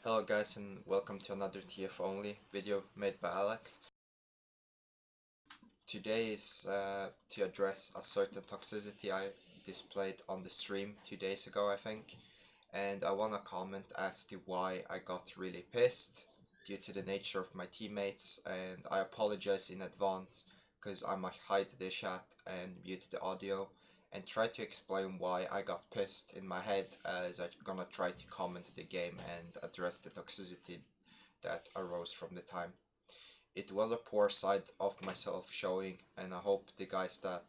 Hello guys and welcome to another TF only video made by Alex. Today is to address a certain toxicity I displayed on the stream 2 days ago I think, and I wanna comment as to why I got really pissed due to the nature of my teammates, and I apologize in advance because I might hide the chat and mute the audio and try to explain why I got pissed in my head as I'm gonna try to comment the game and address the toxicity that arose from the time. It was a poor side of myself showing, and I hope the guys that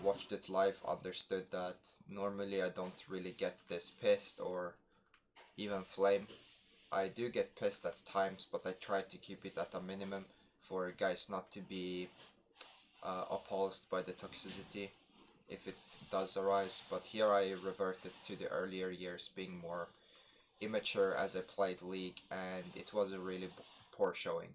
watched it live understood that normally I don't really get this pissed or even flame. I do get pissed at times, but I try to keep it at a minimum for guys not to be opposed by the toxicity if it does arise. But here I reverted to the earlier years being more immature as I played League, and it was a really poor showing.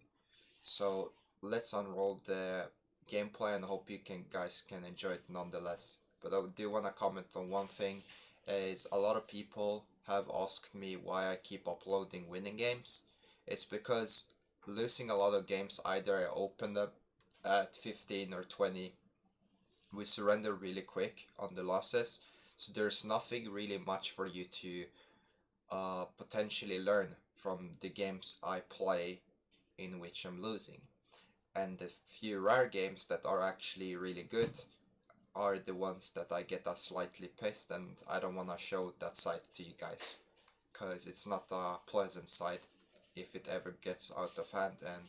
So let's unroll the gameplay and hope you guys can enjoy it nonetheless. But I do want to comment on one thing, is a lot of people have asked me why I keep uploading winning games. It's because losing a lot of games, either I open up at 15 or 20, we surrender really quick on the losses, so there's nothing really much for you to potentially learn from the games I play in which I'm losing. And the few rare games that are actually really good are the ones that I get slightly pissed, and I don't want to show that side to you guys, because it's not a pleasant side if it ever gets out of hand, and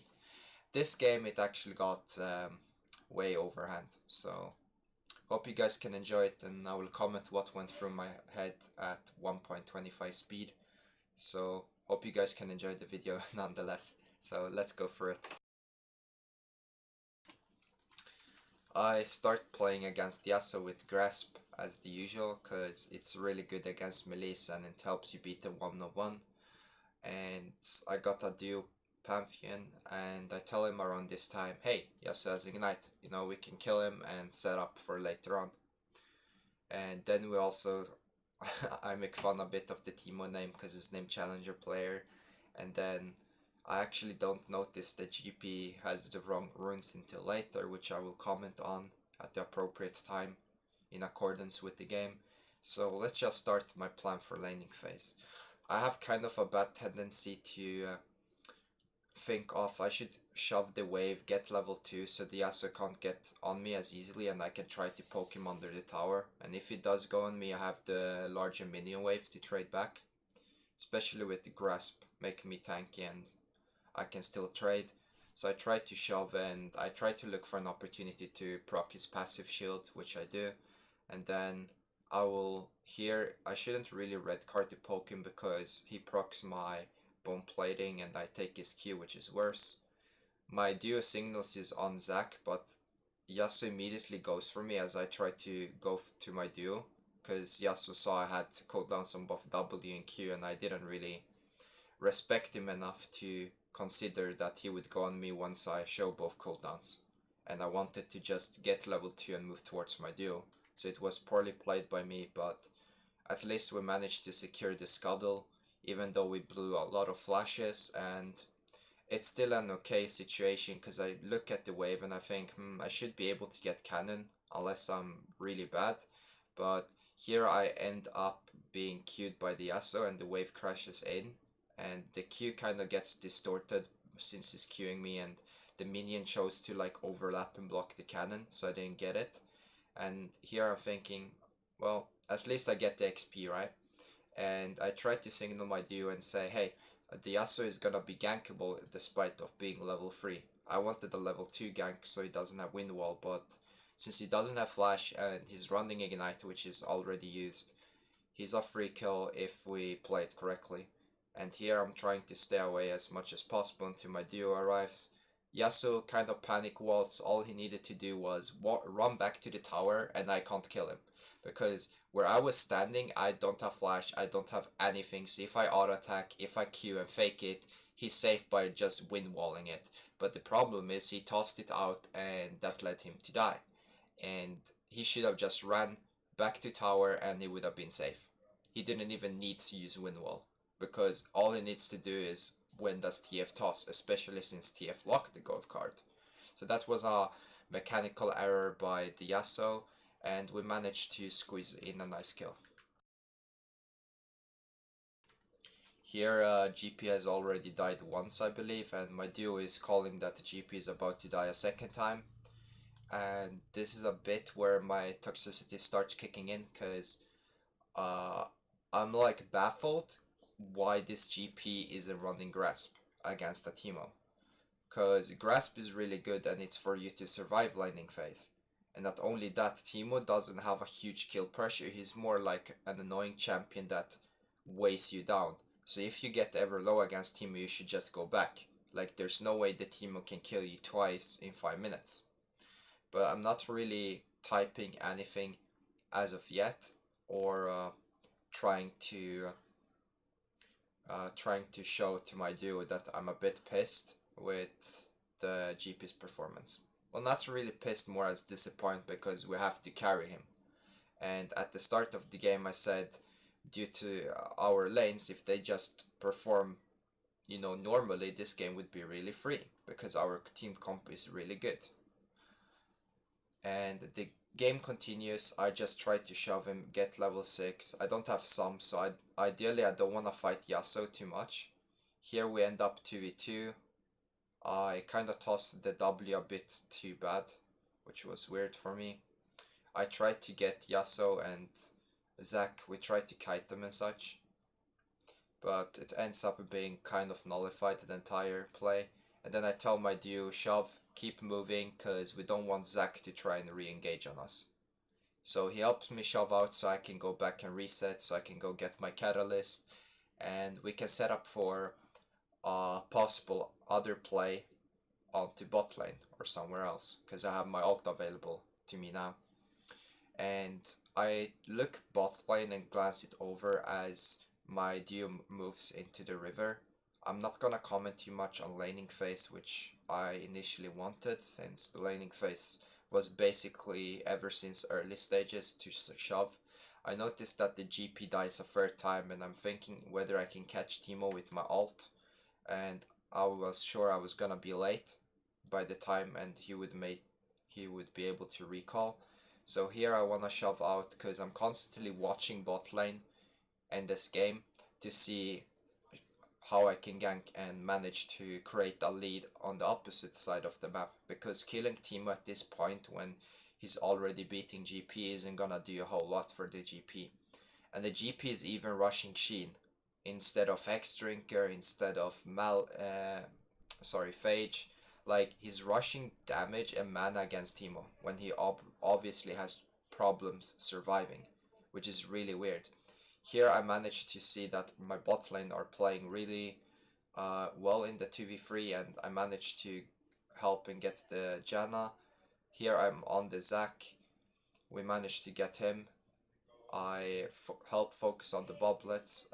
this game it actually got way overhand. So hope you guys can enjoy it, and I will comment what went through my head at 1.25 speed. So hope you guys can enjoy the video nonetheless. So let's go for it. I start playing against Yasuo with Grasp as the usual, cause it's really good against melees and it helps you beat the 1-on-1. And I got a duo Pantheon, and I tell him around this time, hey, Yasuo has Ignite, you know, we can kill him and set up for later on. And then we also, I make fun a bit of the Timo name because his name Challenger player, and then I actually don't notice that GP has the wrong runes until later, which I will comment on at the appropriate time in accordance with the game. So let's just start my plan for laning phase. I have kind of a bad tendency to think of I should shove the wave, get level 2 so the Yasuo can't get on me as easily and I can try to poke him under the tower. And if he does go on me, I have the larger minion wave to trade back. Especially with the Grasp making me tanky and I can still trade. So I try to shove and I try to look for an opportunity to proc his passive shield, which I do. And then I will here, I shouldn't really red card to poke him because he procs my bone plating and I take his Q, which is worse. My duo signals is on Zac, but Yasuo immediately goes for me as I try to go to my duo, because Yasuo saw I had cooldowns on both W and Q and I didn't really respect him enough to consider that he would go on me once I show both cooldowns. And I wanted to just get level 2 and move towards my duo. So it was poorly played by me, but at least we managed to secure the scuttle, even though we blew a lot of flashes, and it's still an okay situation because I look at the wave and I think, I should be able to get cannon unless I'm really bad. But here I end up being queued by the Yasuo and the wave crashes in, and the Q kind of gets distorted since he's queuing me, and the minion chose to like overlap and block the cannon, so I didn't get it. And here I'm thinking, well, at least I get the XP, right? And I try to signal my duo and say, hey, the Yasuo is gonna be gankable despite of being level 3. I wanted a level 2 gank so he doesn't have wind wall, but since he doesn't have flash and he's running Ignite, which is already used, he's a free kill if we play it correctly. And here I'm trying to stay away as much as possible until my duo arrives. Yasuo kind of panic waltz, all he needed to do was run back to the tower and I can't kill him. Because where I was standing, I don't have flash, I don't have anything, so if I auto attack, if I Q and fake it, he's safe by just wind walling it. But the problem is he tossed it out and that led him to die. And he should have just ran back to tower and he would have been safe. He didn't even need to use wind wall. because all he needs to do is win this TF toss, especially since TF locked the gold card. So that was a mechanical error by the Yasuo, and we managed to squeeze in a nice kill. Here GP has already died once, I believe, and my duo is calling that the GP is about to die a second time. And this is a bit where my toxicity starts kicking in, because I'm like baffled why this GP isn't running Grasp against a Teemo. Because Grasp is really good and it's for you to survive laning phase. And not only that, Teemo doesn't have a huge kill pressure, he's more like an annoying champion that weighs you down. So if you get ever low against Teemo, you should just go back. Like, there's no way the Teemo can kill you twice in 5 minutes. But I'm not really typing anything as of yet, or trying to show to my duo that I'm a bit pissed with the GP's performance. Well, not really pissed, more as disappointed, because we have to carry him. And at the start of the game I said, due to our lanes, if they just perform, you know, normally, this game would be really free, because our team comp is really good. And the game continues. I just try to shove him, get level 6. I don't have some, so ideally I don't want to fight Yasuo too much. Here we end up 2v2. I kinda tossed the W a bit too bad, which was weird for me. I tried to get Yasuo and Zac, we tried to kite them and such, but it ends up being kind of nullified the entire play. And then I tell my duo, shove, keep moving, cause we don't want Zac to try and re-engage on us. So he helps me shove out so I can go back and reset, so I can go get my catalyst, and we can set up for a possible other play onto bot lane or somewhere else, because I have my ult available to me now. And I look bot lane and glance it over as my duo moves into the river. I'm not gonna comment too much on laning phase, which I initially wanted, since the laning phase was basically ever since early stages to shove. I noticed that the GP dies a third time, and I'm thinking whether I can catch Teemo with my ult, and I was sure I was gonna be late by the time, and he would be able to recall. So here I wanna shove out, because I'm constantly watching bot lane in this game to see how I can gank and manage to create a lead on the opposite side of the map, because killing Teemo at this point when he's already beating GP isn't gonna do a whole lot for the GP. And the GP is even rushing Sheen instead of X-Drinker, instead of Phage. Like, he's rushing damage and mana against Teemo when he obviously has problems surviving, which is really weird. Here I managed to see that my bot lane are playing really well in the 2v3, and I managed to help and get the Janna. Here I'm on the Zac. We managed to get him. I help focus on the boblets.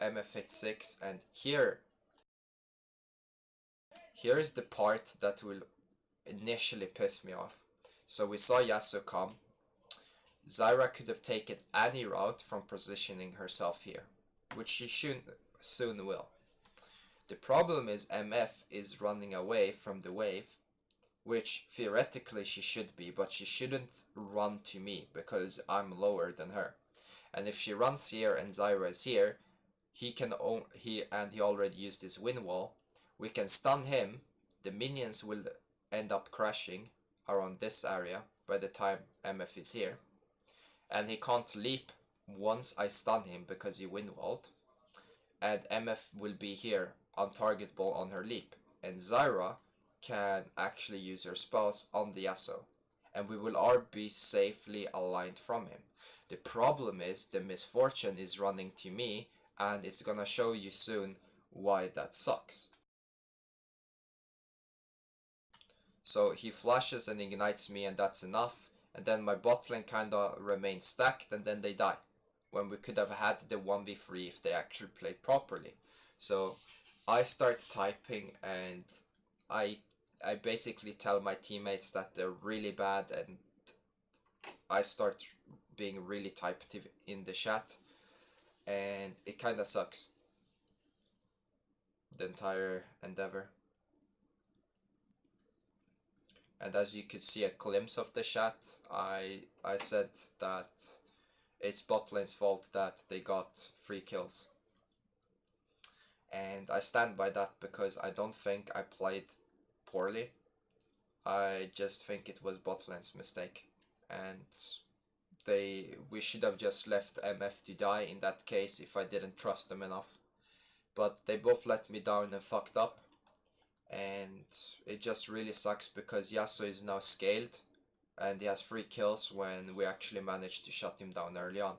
MF hit 6, and here is the part that will initially piss me off. So we saw Yasuo come. Zyra could have taken any route from positioning herself here, which she soon will. The problem is MF is running away from the wave, which theoretically she should be, but she shouldn't run to me because I'm lower than her. And if she runs here and Zyra is here, he already used his wind wall. We can stun him. The minions will end up crashing around this area by the time MF is here. And he can't leap once I stun him because he wind walled. And MF will be here untargetable on her leap. And Zyra can actually use her spells on the Yasuo. And we will all be safely aligned from him. The problem is the misfortune is running to me, and it's gonna show you soon why that sucks. So he flashes and ignites me, and that's enough. And then my bot lane kinda remains stacked, and then they die. When we could have had the 1v3 if they actually played properly. So I start typing, and I basically tell my teammates that they're really bad, and I start being really typey in the chat, and it kinda sucks. the entire endeavor. And as you could see a glimpse of the chat, I said that it's bot lane's fault that they got 3 kills. And I stand by that because I don't think I played poorly. I just think it was bot lane's mistake. And we should have just left MF to die in that case if I didn't trust them enough. But they both let me down and fucked up. And it just really sucks because Yasuo is now scaled and he has 3 kills when we actually managed to shut him down early on.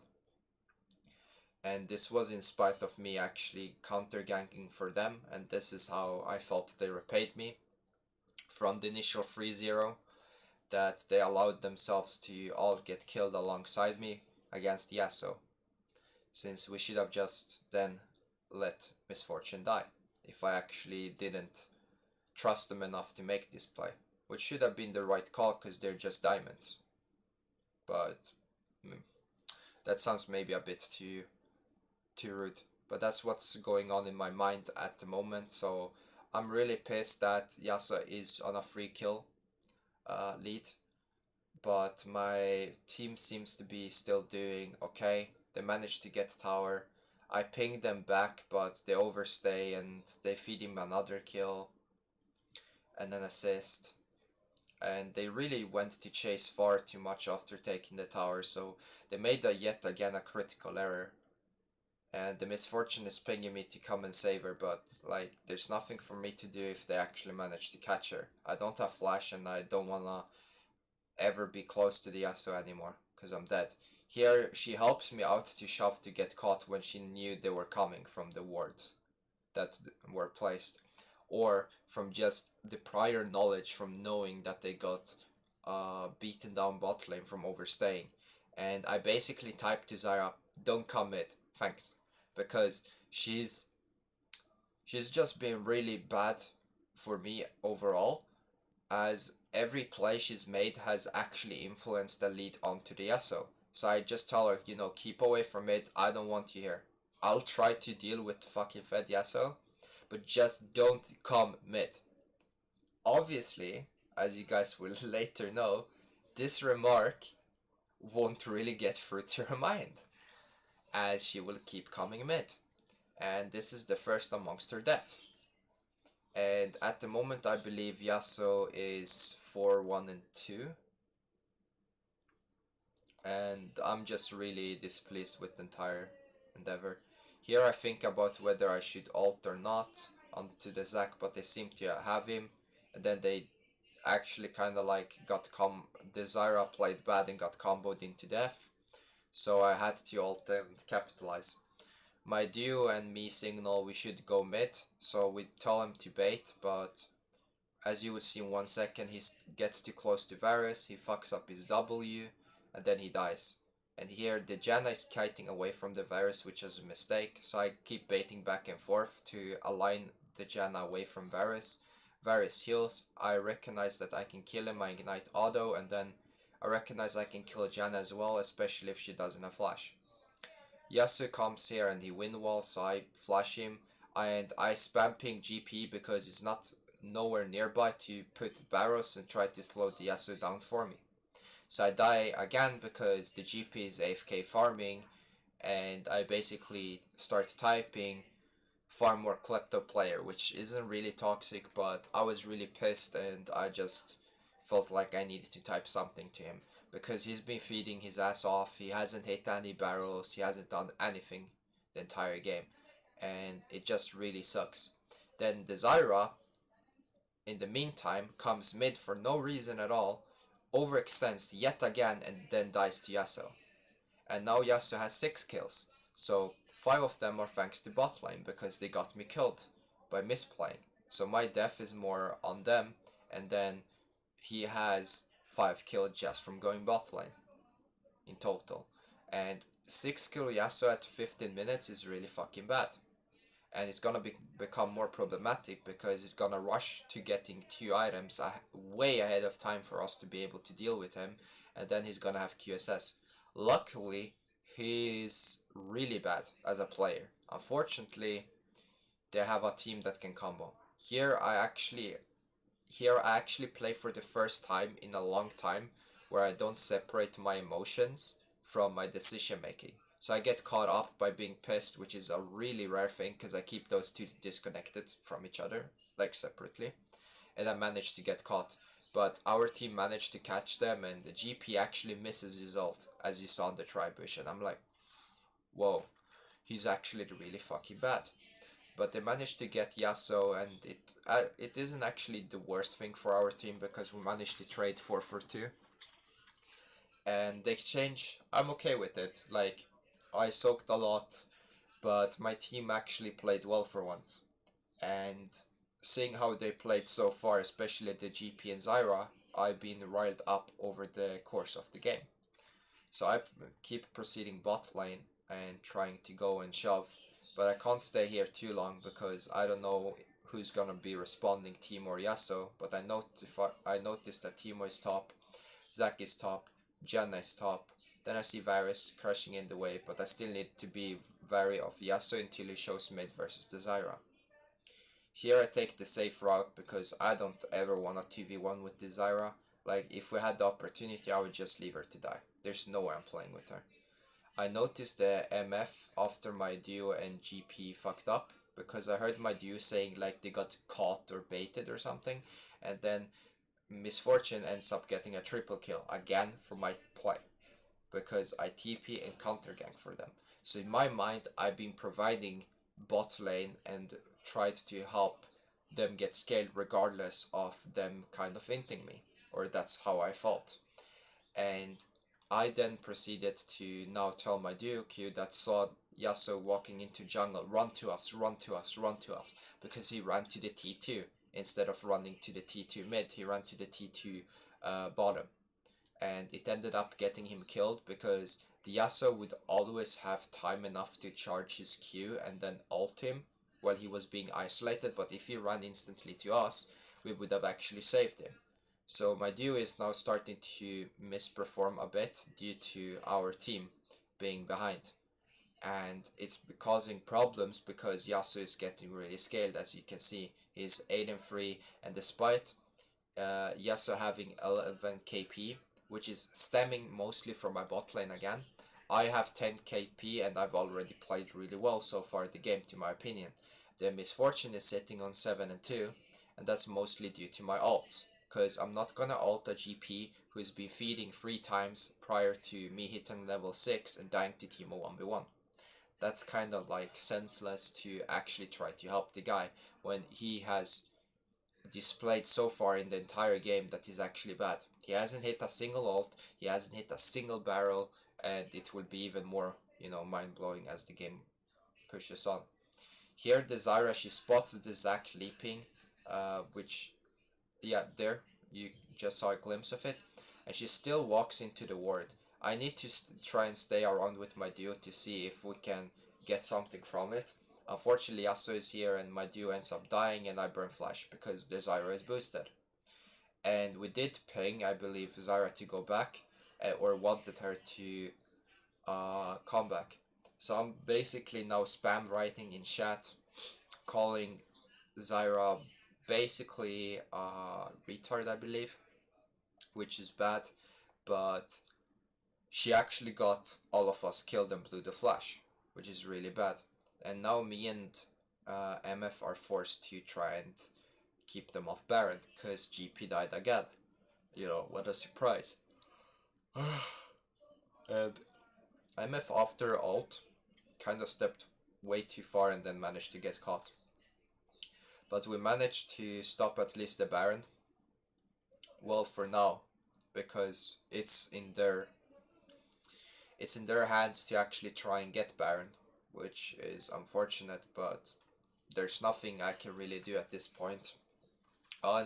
And this was in spite of me actually counter ganking for them, and this is how I felt they repaid me from the initial 3-0, that they allowed themselves to all get killed alongside me against Yasuo, since we should have just then let Misfortune die if I actually didn't trust them enough to make this play, which should have been the right call because they're just diamonds. But that sounds maybe a bit too rude, but that's what's going on in my mind at the moment. So I'm really pissed that Yasuo is on a 3 kill lead, but my team seems to be still doing okay. They managed to get tower. I pinged them back, but they overstay and they feed him another kill and an assist. And they really went to chase far too much after taking the tower, so they made yet again a critical error. And the Misfortune is pinging me to come and save her, but like there's nothing for me to do if they actually manage to catch her. I don't have flash and I don't wanna ever be close to the Yasuo anymore because I'm dead. Here she helps me out to shove to get caught when she knew they were coming from the wards that were placed, or from just the prior knowledge from knowing that they got beaten down bot lane from overstaying. And I basically typed to Zyra, don't come mid, thanks, because she's just been really bad for me overall, as every play she's made has actually influenced the lead onto the Yasuo. So I just tell her, you know, keep away from it, I don't want you here. I'll try to deal with the fucking fed Yasuo, but just don't come mid. Obviously, as you guys will later know, this remark won't really get through to her mind, as she will keep coming mid. And this is the first amongst her deaths. And at the moment I believe Yasuo is 4-1-2. And I'm just really displeased with the entire endeavor. Here I think about whether I should ult or not onto the Zac, but they seem to have him. And then they actually kind of like got the Zyra played bad and got comboed into death. So I had to ult and capitalize. My duo and me signal we should go mid, so we tell him to bait, but as you will see in 1 second, he gets too close to Varus, he fucks up his W, and then he dies. And here the Janna is kiting away from the Varus, which is a mistake, so I keep baiting back and forth to align the Janna away from Varus. Varus heals, I recognize that I can kill him, I ignite auto, and then I recognize I can kill Janna as well, especially if she doesn't have flash. Yasuo comes here and he win wall, so I flash him, and I spam ping GP because he's not nowhere nearby to put barrows and try to slow the Yasuo down for me. So I die again because the GP is AFK farming, and I basically start typing far more klepto player, which isn't really toxic, but I was really pissed and I just felt like I needed to type something to him, because he's been feeding his ass off, he hasn't hit any barrels, he hasn't done anything the entire game, and it just really sucks. Then the Zyra, in the meantime, comes mid for no reason at all, overextends yet again, and then dies to Yasuo. And now Yasuo has 6 kills, so 5 of them are thanks to bot lane, because they got me killed by misplaying. So my death is more on them, and then he has 5 kills just from going bot lane in total. And 6 kill Yasuo at 15 minutes is really fucking bad. And it's gonna become more problematic because it's gonna rush to getting 2 items way ahead of time for us to be able to deal with him, and then he's gonna have QSS. Luckily, he's really bad as a player. Unfortunately, they have a team that can combo. Here I actually play for the first time in a long time where I don't separate my emotions from my decision making. So I get caught up by being pissed, which is a really rare thing because I keep those two disconnected from each other, like separately, and I managed to get caught. But our team managed to catch them, and the GP actually misses his ult, as you saw in the tri-bush, and I'm like, whoa, he's actually really fucking bad. But they managed to get Yasuo, and it isn't actually the worst thing for our team because we managed to trade 4 for 2. And the exchange, I'm okay with it. Like, I soaked a lot, but my team actually played well for once. And seeing how they played so far, especially the GP and Zyra, I've been riled up over the course of the game. So I keep proceeding bot lane and trying to go and shove, but I can't stay here too long because I don't know who's gonna be responding, Teemo or Yasuo. But I noticed that Teemo is top, Zac is top, Janna is top. Then I see Varus crashing in the wave, but I still need to be wary of Yasuo until he shows mid versus the Zyra. Here I take the safe route because I don't ever want a 2v1 with the Zyra. Like, if we had the opportunity, I would just leave her to die. There's no way I'm playing with her. I noticed the MF after my duo and GP fucked up because I heard my duo saying like they got caught or baited or something, and then Misfortune ends up getting a triple kill again for my play because I TP and counter gank for them. So in my mind, I've been providing bot lane and tried to help them get scaled regardless of them kind of inting me, or that's how I felt. And I then proceeded to now tell my duo queue that saw Yasuo walking into jungle, run to us, run to us, run to us, because he ran to the T2 instead of running to the T2 mid, he ran to the T2 bottom. And it ended up getting him killed because the Yasuo would always have time enough to charge his Q and then ult him while he was being isolated, but if he ran instantly to us, we would have actually saved him. So my duo is now starting to misperform a bit due to our team being behind. And it's causing problems because Yasuo is getting really scaled, as you can see. He's 8 and 3, and despite Yasuo having 11 KP, which is stemming mostly from my bot lane again, I have 10 KP and I've already played really well so far the game, to my opinion. The Misfortune is sitting on 7 and 2, and that's mostly due to my ult, because I'm not gonna ult a GP who's been feeding 3 times prior to me hitting level 6 and dying to Teemo 1v1. That's kind of like senseless to actually try to help the guy when he has displayed so far in the entire game that he's actually bad. He hasn't hit a single ult, he hasn't hit a single barrel, and it will be even more, mind-blowing as the game pushes on. Here the Zyra, she spots the Zac leaping, which, yeah, there, you just saw a glimpse of it, and she still walks into the ward. I need to try and stay around with my duo to see if we can get something from it. Unfortunately, Yasuo is here and my duo ends up dying and I burn flash because the Zyra is boosted. And we did ping, I believe, Zyra to go back, or wanted her to come back. So I'm basically now spam writing in chat, calling Zyra basically retard, I believe, which is bad, but she actually got all of us killed and blew the flash, which is really bad. And now me and MF are forced to try and keep them off Baron, because GP died again. What a surprise. And MF after ult kind of stepped way too far and then managed to get caught. But we managed to stop at least the Baron. Well, for now, because it's in their hands to actually try and get Baron, which is unfortunate, but there's nothing I can really do at this point. All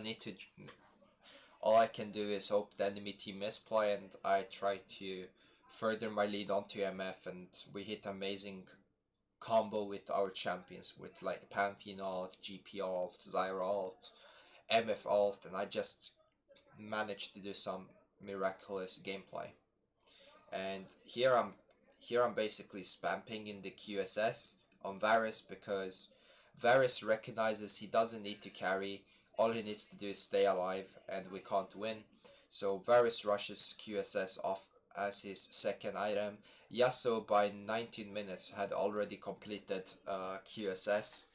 I can do is hope the enemy team misplay and I try to further my lead onto MF, and we hit amazing combo with our champions with like Pantheon ult, GP ult, Zyra ult, MF ult, and I just managed to do some miraculous gameplay. And here I'm basically spamming in the QSS on Varus because Varus recognizes he doesn't need to carry, all he needs to do is stay alive, and we can't win. So Varus rushes QSS off as his second item. Yasuo by 19 minutes had already completed QSS.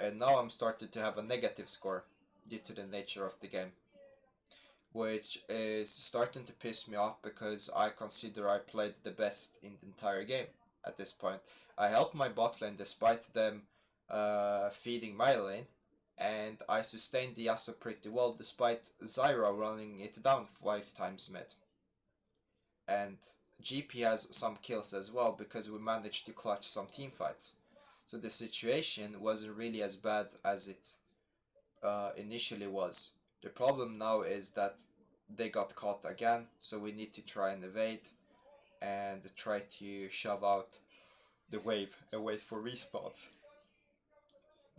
And now I'm starting to have a negative score due to the nature of the game, which is starting to piss me off because I consider I played the best in the entire game at this point. I helped my bot lane despite them feeding my lane, and I sustained the Yasuo pretty well despite Zyra running it down 5 times mid. And GP has some kills as well because we managed to clutch some team fights. So the situation wasn't really as bad as it initially was. The problem now is that they got caught again, so we need to try and evade and try to shove out the wave and wait for respawns.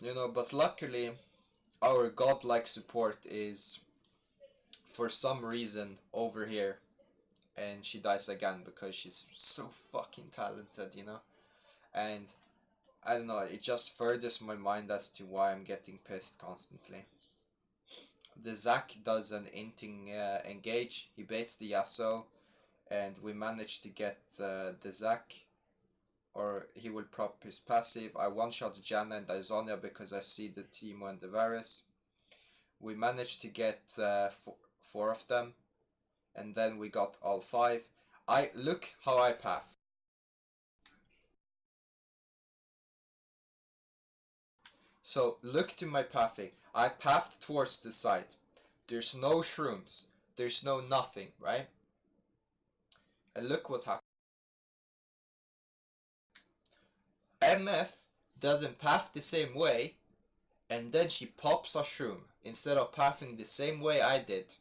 You know, but luckily our godlike support is for some reason over here, and she dies again because she's so fucking talented, you know? And I don't know, it just furthers my mind as to why I'm getting pissed constantly. The Zac does an inting engage, he baits the Yasuo, and we manage to get the Zac, or he will prop his passive. I one-shot Janna and Izonia because I see the Teemo and the Varus. We managed to get 4 of them, and then we got all 5. Look how I path. So look to my pathing. I pathed towards the side. There's no shrooms. There's no nothing, right? And look what happened. MF doesn't path the same way, and then she pops a shroom instead of pathing the same way I did.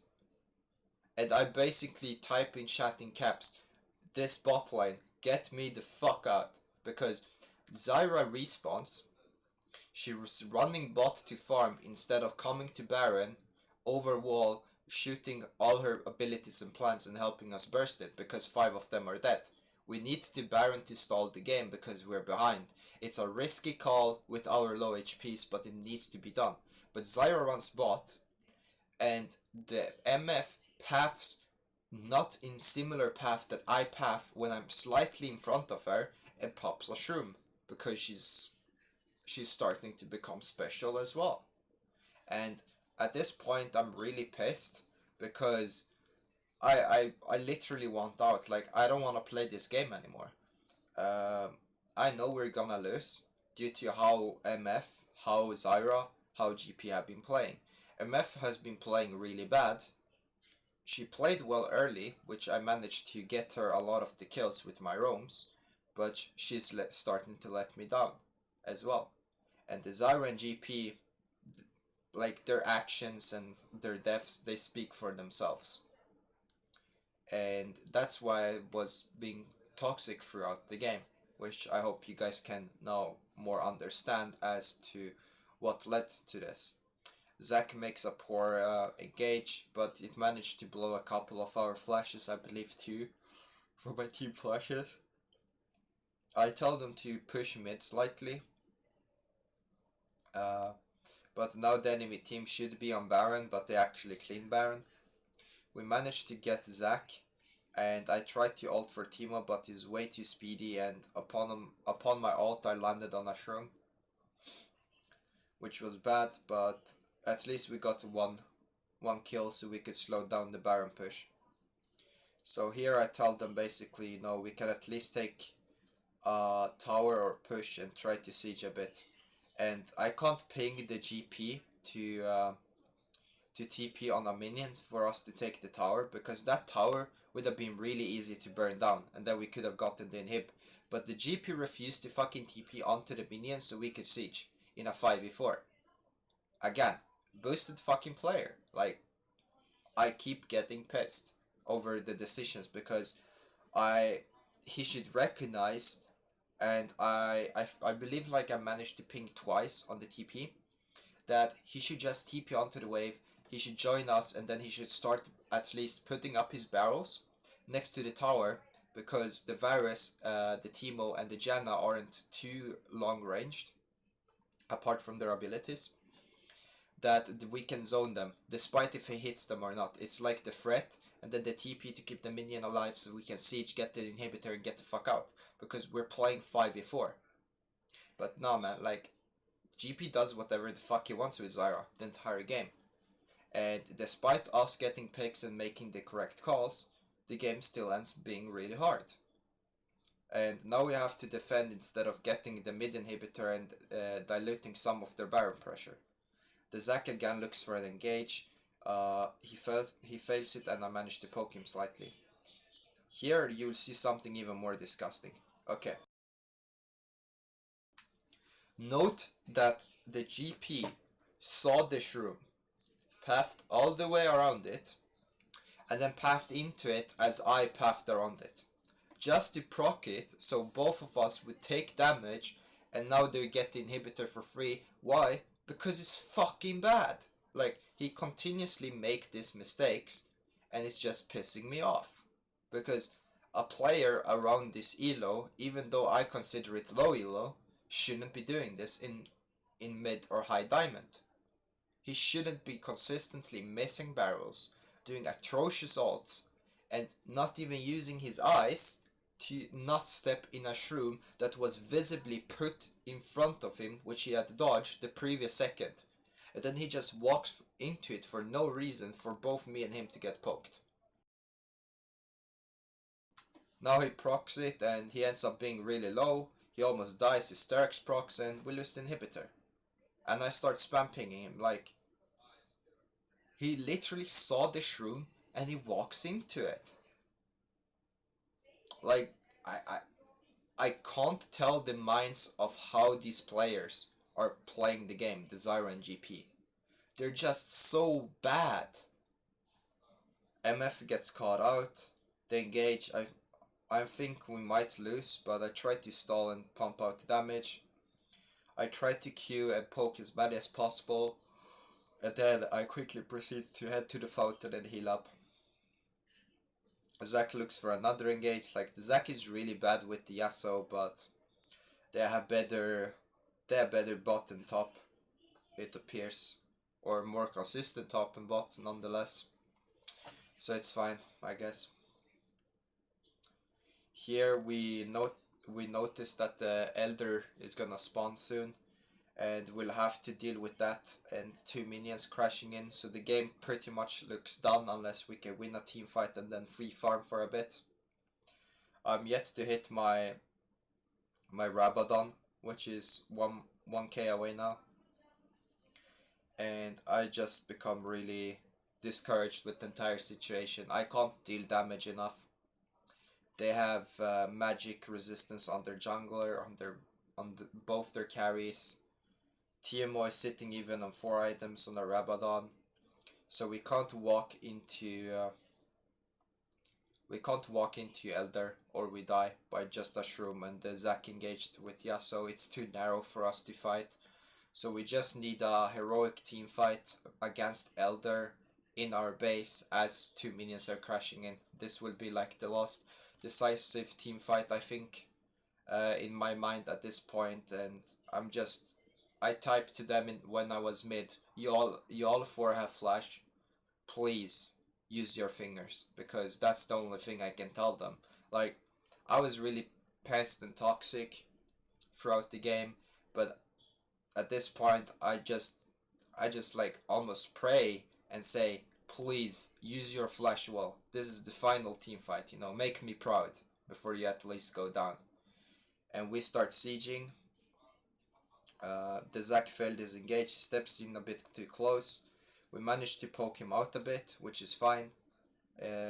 And I basically type in chat in caps, this bot lane, get me the fuck out. Because Zyra respawns, she was running bot to farm instead of coming to Baron, over wall, shooting all her abilities and plans and helping us burst it because 5 of them are dead. We need to Baron to stall the game because we're behind. It's a risky call with our low HPs, but it needs to be done. But Zyra runs bot, and the MF paths not in similar path that I path when I'm slightly in front of her and pops a shroom because she's starting to become special as well. And at this point I'm really pissed because I literally want out. Like, I don't want to play this game anymore. I know we're gonna lose due to how MF, how Zyra, how GP have been playing. MF has been playing really bad. She played well early, which I managed to get her a lot of the kills with my roams, but she's starting to let me down as well. And the Zyra and GP, like, their actions and their deaths, they speak for themselves. And that's why I was being toxic throughout the game, which I hope you guys can now more understand as to what led to this. Zac makes a poor engage, but it managed to blow a couple of our flashes, I believe 2, for my team flashes. I tell them to push mid slightly, but now the enemy team should be on Baron, but they actually clean Baron. We managed to get Zac, and I tried to ult for Teemo, but he's way too speedy, and upon my ult I landed on a shroom, which was bad, but at least we got one kill so we could slow down the Baron push. So here I tell them basically, you know, we can at least take tower or push and try to siege a bit. And I can't ping the GP to TP on a minion for us to take the tower, because that tower would have been really easy to burn down, and then we could have gotten the inhib. But the GP refused to fucking TP onto the minion so we could siege in a 5v4. Again, boosted fucking player. Like, I keep getting pissed over the decisions because he should recognize, and I believe, like, I managed to ping twice on the TP, that he should just TP onto the wave, he should join us, and then he should start at least putting up his barrels next to the tower, because the Varus, the Teemo, and the Janna aren't too long ranged, apart from their abilities, that we can zone them, despite if he hits them or not. It's like the threat, and then the TP to keep the minion alive so we can siege, get the inhibitor, and get the fuck out, because we're playing 5v4. But no, man, like, GP does whatever the fuck he wants with Zyra the entire game. And despite us getting picks and making the correct calls, the game still ends being really hard. And now we have to defend instead of getting the mid inhibitor and diluting some of their Baron pressure. The Zac again looks for an engage. He fails it, and I managed to poke him slightly. Here you'll see something even more disgusting. Okay. Note that the GP saw the shroom, pathed all the way around it, and then pathed into it as I pathed around it. Just to proc it, so both of us would take damage, and now they get the inhibitor for free. Why? Because it's fucking bad. Like, he continuously make these mistakes, and it's just pissing me off. Because a player around this elo, even though I consider it low elo, shouldn't be doing this in mid or high diamond. He shouldn't be consistently missing barrels, doing atrocious ults, and not even using his eyes to not step in a shroom that was visibly put in front of him, which he had dodged the previous second. And then he just walks into it for no reason for both me and him to get poked. Now he procs it and he ends up being really low. He almost dies, his Sterx procs, and we lose the inhibitor. And I start spam pinging him, like, he literally saw the shroom and he walks into it. Like, I can't tell the minds of how these players are playing the game, the Zyra and GP. They're just so bad. MF gets caught out. They engage. I think we might lose, but I try to stall and pump out the damage. I try to Q and poke as many as possible. And then I quickly proceed to head to the fountain and heal up. Zac looks for another engage. Like, the Zac is really bad with the Yasuo, but they have better bot and top, it appears. Or more consistent top and bot nonetheless. So it's fine, I guess. Here we notice that the Elder is gonna spawn soon, and we'll have to deal with that and 2 minions crashing in, so the game pretty much looks done unless we can win a team fight and then free farm for a bit. I'm yet to hit my Rabadon, which is 1k away now, and I just become really discouraged with the entire situation. I can't deal damage enough. They have magic resistance on their jungler, on both their carries. TMO is sitting even on 4 items on a Rabadon, so we can't walk into Elder or we die by just a shroom, and the Zac engaged with Yasuo. It's too narrow for us to fight, so we just need a heroic team fight against Elder in our base as 2 minions are crashing in. This will be like the last decisive team fight, I think, in my mind at this point, and I typed to them when I was mid, you all 4 have flash, please use your fingers, because that's the only thing I can tell them. Like, I was really pissed and toxic throughout the game, but at this point I just like almost pray and say, please use your flash well. This is the final team fight, you know, make me proud before you at least go down. And we start sieging. The Zac failed his engage, steps in a bit too close. We managed to poke him out a bit, which is fine,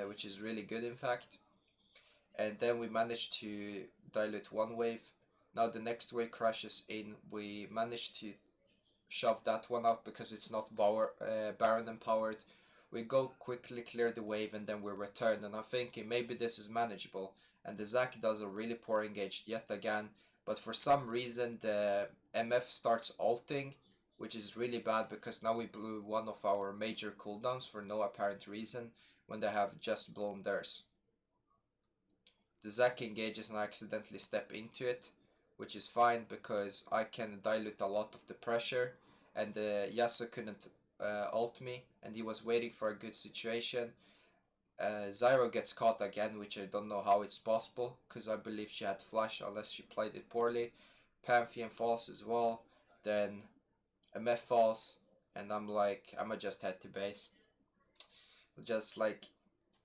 which is really good in fact. And then we managed to dilute one wave. Now the next wave crashes in. We managed to shove that one out because it's not Baron empowered. We go quickly clear the wave and then we return, and I'm thinking maybe this is manageable. And the Zac does a really poor engage yet again, but for some reason the MF starts ulting, which is really bad because now we blew one of our major cooldowns for no apparent reason when they have just blown theirs. The Zac engages and I accidentally step into it, which is fine because I can dilute a lot of the pressure, and the Yasuo couldn't ult me, and he was waiting for a good situation. Zyra gets caught again, which I don't know how it's possible, because I believe she had flash unless she played it poorly. Pantheon falls as well. Then MF falls, and I'm like, I'ma just head to base. Just like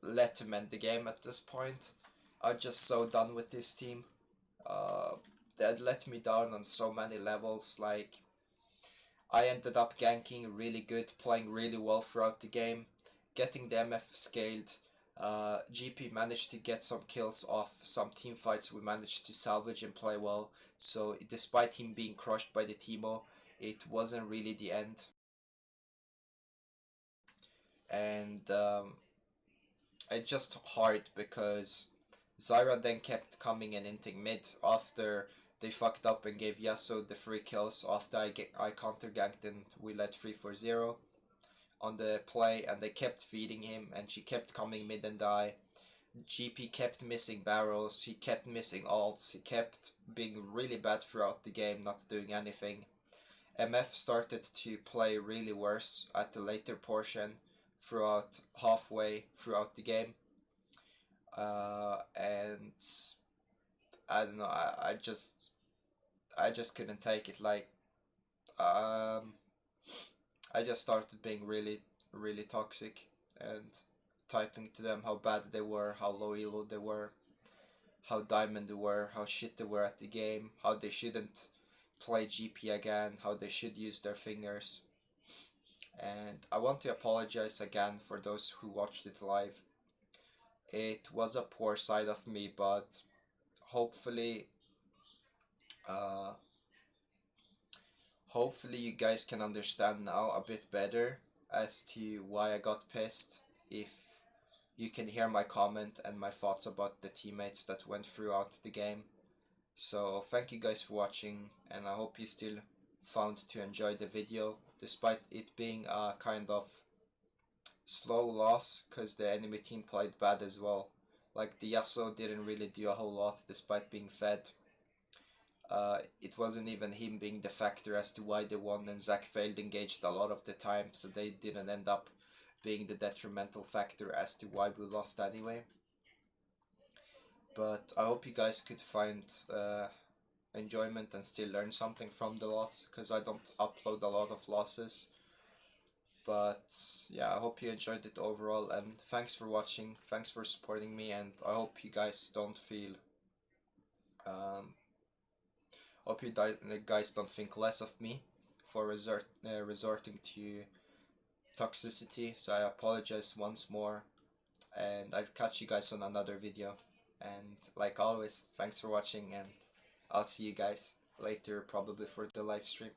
let him end the game at this point. I'm just so done with this team. Uh, they had let me down on so many levels. Like, I ended up ganking really good, playing really well throughout the game, getting the MF scaled. GP managed to get some kills off some team fights we managed to salvage and play well. So despite him being crushed by the Teemo, it wasn't really the end. And it's just hard because Zyra then kept coming and inting mid after they fucked up and gave Yasuo the free kills after I counter ganked and we led 3-4-0 on the play, and they kept feeding him and she kept coming mid and die. GP kept missing barrels, he kept missing ults, he kept being really bad throughout the game, not doing anything. MF started to play really worse at the later portion throughout halfway throughout the game. And I don't know, I just couldn't take it. Like, um, I just started being really toxic and typing to them how bad they were, how low elo they were, how diamond they were, how shit they were at the game, how they shouldn't play GP again, how they should use their fingers. And I want to apologize again for those who watched it live. It was a poor side of me, but hopefully, uh, hopefully you guys can understand now a bit better as to why I got pissed. If you can hear my comment and my thoughts about the teammates that went throughout the game. So thank you guys for watching, and I hope you still found to enjoy the video despite it being a kind of slow loss because the enemy team played bad as well. Like, the Yasuo didn't really do a whole lot despite being fed. It wasn't even him being the factor as to why they won, and Zac failed engaged a lot of the time, so they didn't end up being the detrimental factor as to why we lost anyway. But I hope you guys could find enjoyment and still learn something from the loss, because I don't upload a lot of losses. But yeah, I hope you enjoyed it overall, and thanks for watching, thanks for supporting me, and I hope you guys don't feel um, hope you guys don't think less of me for resorting to toxicity. So I apologize once more, and I'll catch you guys on another video. And like always, thanks for watching, and I'll see you guys later, probably for the live stream.